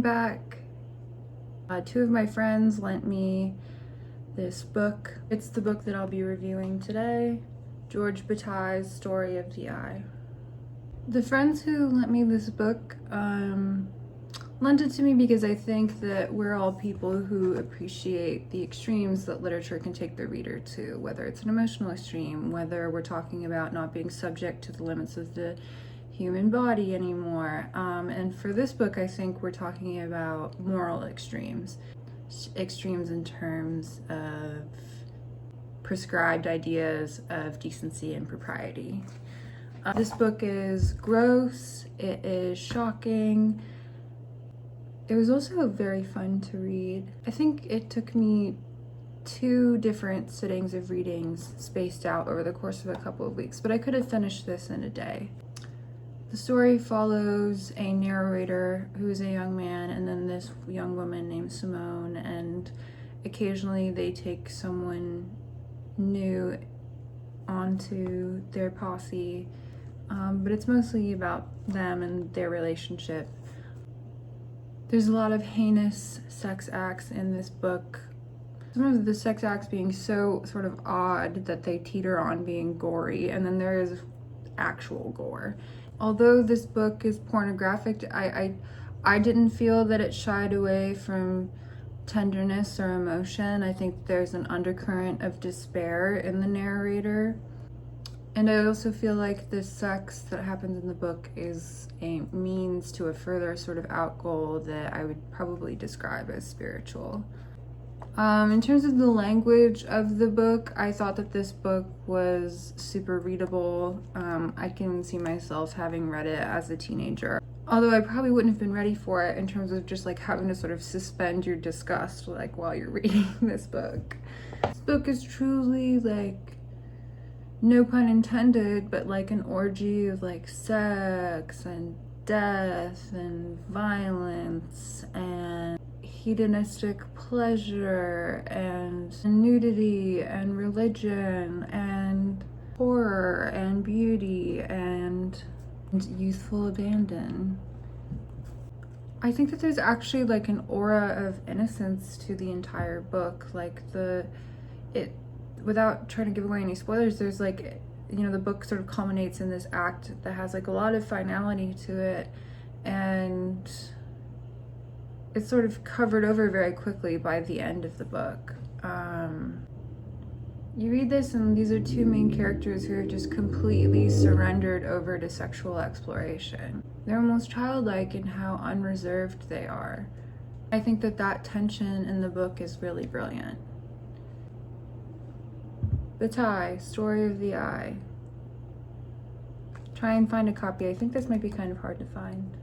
I'm back. Two of my friends lent me this book. It's the book that I'll be reviewing today, George Bataille's Story of the Eye. The friends who lent me this book lent it to me because I think that we're all people who appreciate the extremes that literature can take the reader to, whether it's an emotional extreme, whether we're talking about not being subject to the limits of the human body anymore. And for this book, I think we're talking about moral extremes in terms of prescribed ideas of decency and propriety. This book is gross, it is shocking. It was also very fun to read. I think it took me 2 different sittings of readings spaced out over the course of a couple of weeks, but I could have finished this in a day. The story follows a narrator who's a young man and then this young woman named Simone, and occasionally they take someone new onto their posse, but it's mostly about them and their relationship. There's a lot of heinous sex acts in this book. Some of the sex acts being so sort of odd that they teeter on being gory, and then there is actual gore. Although this book is pornographic, I didn't feel that it shied away from tenderness or emotion. I think there's an undercurrent of despair in the narrator. And I also feel like the sex that happens in the book is a means to a further sort of out goal that I would probably describe as spiritual. In terms of the language of the book, I thought that this book was super readable. I can see myself having read it as a teenager, although I probably wouldn't have been ready for it in terms of just like having to sort of suspend your disgust like while you're reading this book. This book is truly like, no pun intended, but like an orgy of like sex and death and violence and hedonistic pleasure and nudity and religion and horror and beauty and youthful abandon. I think that there's actually like an aura of innocence to the entire book. Like without trying to give away any spoilers, there's like, you know, the book sort of culminates in this act that has like a lot of finality to it, and it's sort of covered over very quickly by the end of the book. You read this and these are 2 main characters who are just completely surrendered over to sexual exploration. They're almost childlike in how unreserved they are. I think that that tension in the book is really brilliant. Bataille, Story of the Eye. Try and find a copy. I think this might be kind of hard to find.